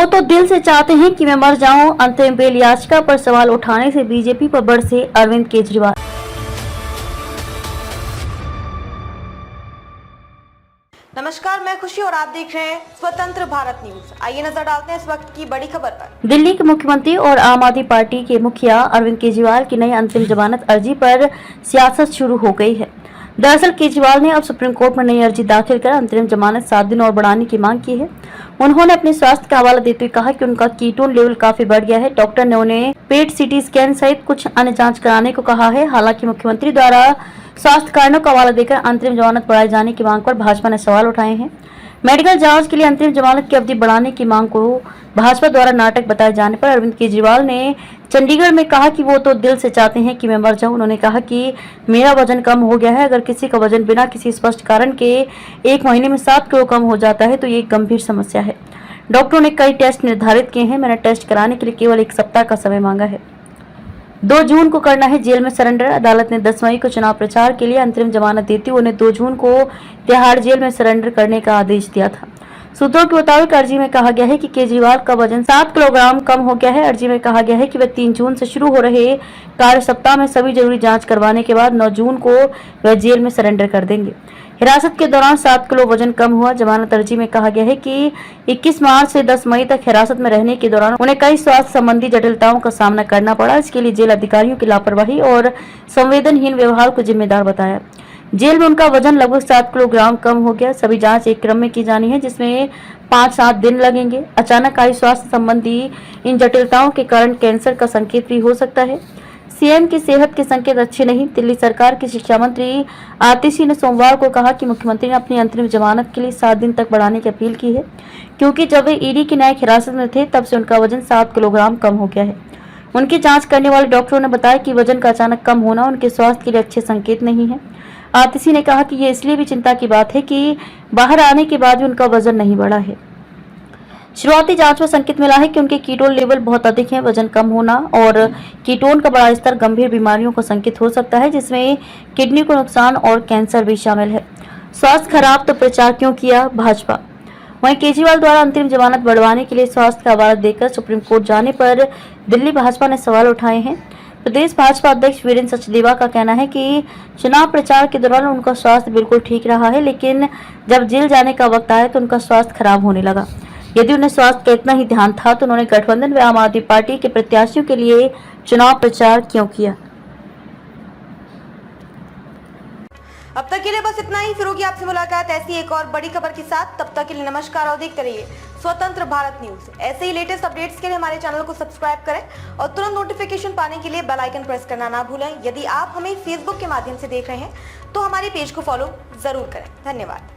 तो दिल से चाहते हैं कि मैं मर जाऊं। अंतरिम बेल याचिका पर सवाल उठाने से बीजेपी पर बरसे अरविंद केजरीवाल। नमस्कार, मैं खुशी और आप देख रहे हैं स्वतंत्र भारत न्यूज। आइए नजर डालते हैं इस वक्त की बड़ी खबर पर। दिल्ली के मुख्यमंत्री और आम आदमी पार्टी के मुखिया अरविंद केजरीवाल की नई अंतरिम जमानत अर्जी पर सियासत शुरू हो गई है। दरअसल केजरीवाल ने अब सुप्रीम कोर्ट में नई अर्जी दाखिल कर अंतरिम जमानत 7 दिन और बढ़ाने की मांग की है। उन्होंने अपने स्वास्थ्य का हवाला देते हुए कहा कि उनका कीटोन लेवल काफी बढ़ गया है। डॉक्टर ने उन्हें पेट सीटी स्कैन सहित कुछ अन्य जांच कराने को कहा है। हालांकि मुख्यमंत्री द्वारा स्वास्थ्य कारणों का हवाला देकर अंतरिम जमानत बढ़ाए जाने की मांग पर भाजपा ने सवाल उठाए हैं। मेडिकल जांच के लिए अंतरिम जमानत की अवधि बढ़ाने की मांग को भाजपा द्वारा नाटक बताए जाने पर अरविंद केजरीवाल ने चंडीगढ़ में कहा कि वो तो दिल से चाहते हैं कि मैं मर जाऊं। उन्होंने कहा कि मेरा वजन कम हो गया है। अगर किसी का वजन बिना किसी स्पष्ट कारण के 1 महीने में 7 किलो कम हो जाता है तो ये एक गंभीर समस्या है। डॉक्टरों ने कई टेस्ट निर्धारित किए हैं। मैंने टेस्ट कराने के लिए केवल 1 सप्ताह का समय मांगा है। 2 जून को करना है जेल में सरेंडर। अदालत ने 10 मई को चुनाव प्रचार के लिए अंतरिम जमानत देती हुए उन्हें 2 जून को तिहाड़ जेल में सरेंडर करने का आदेश दिया था। सूत्रों के मुताबिक अर्जी में कहा गया है कि केजरीवाल का वजन 7 किलोग्राम कम हो गया है। अर्जी में कहा गया है कि वे 3 जून से शुरू हो रहे कार्य सप्ताह में सभी जरूरी जांच करवाने के बाद 9 जून को वह जेल में सरेंडर कर देंगे। हिरासत के दौरान 7 किलो वजन कम हुआ। जमानत अर्जी में कहा गया है कि 21 मार्च से 10 मई तक हिरासत में रहने के दौरान उन्हें कई स्वास्थ्य संबंधी जटिलताओं का सामना करना पड़ा। इसके लिए जेल अधिकारियों की लापरवाही और संवेदनहीन व्यवहार को जिम्मेदार बताया। जेल में उनका वजन लगभग 7 किलोग्राम कम हो गया। सभी जांच एक क्रम में की जानी है जिसमें 5-7 दिन लगेंगे। अचानक आई स्वास्थ्य संबंधी इन जटिलताओं के कारण कैंसर का संकेत भी हो सकता है। सीएम की सेहत के संकेत अच्छे नहीं। दिल्ली सरकार की शिक्षा मंत्री आतिशी ने सोमवार को कहा कि मुख्यमंत्री ने अपनी अंतरिम जमानत के लिए 7 दिन तक बढ़ाने की अपील की है, क्योंकि जब वे ईडी की न्यायिक हिरासत में थे तब से उनका वजन 7 किलोग्राम कम हो गया है। उनकी जांच करने वाले डॉक्टरों ने बताया कि वजन का अचानक कम होना उनके स्वास्थ्य के लिए अच्छे संकेत नहीं है। आतिशी ने कहा कि ये इसलिए भी चिंता की बात है कि बाहर आने के बाद भी उनका वजन नहीं बढ़ा है। शुरुआती जांच में संकेत मिला है कि उनके कीटोन लेवल बहुत अधिक हैं। वजन कम होना और कीटोन का बड़ा स्तर गंभीर बीमारियों का संकेत हो सकता है, जिसमें किडनी को नुकसान और कैंसर भी शामिल है। स्वास्थ्य खराब तो प्रचार क्यों किया भाजपा। वहीं केजरीवाल द्वारा अंतरिम जमानत बढ़वाने के लिए स्वास्थ्य का हवाला देकर सुप्रीम कोर्ट जाने पर दिल्ली भाजपा ने सवाल उठाए हैं। प्रदेश भाजपा अध्यक्ष वीरेंद्र सचदेवा का कहना है कि चुनाव प्रचार के दौरान उनका स्वास्थ्य बिल्कुल ठीक रहा है, लेकिन जब जेल जाने का वक्त आया तो उनका स्वास्थ्य खराब होने लगा। यदि उन्हें स्वास्थ्य का इतना ही ध्यान था तो उन्होंने गठबंधन व आम आदमी पार्टी के प्रत्याशियों के लिए चुनाव प्रचार क्यों किया। अब तक के लिए बस इतना ही। फिर होगी आपसे मुलाकात ऐसी एक और बड़ी खबर के साथ। तब तक के लिए नमस्कार और देखते रहिए स्वतंत्र भारत न्यूज। ऐसे ही लेटेस्ट अपडेट्स के लिए हमारे चैनल को सब्सक्राइब करें और तुरंत नोटिफिकेशन पाने के लिए बेल आइकन प्रेस करना ना भूलें। यदि आप हमें फेसबुक के माध्यम से देख रहे हैं तो हमारे पेज को फॉलो जरूर करें। धन्यवाद।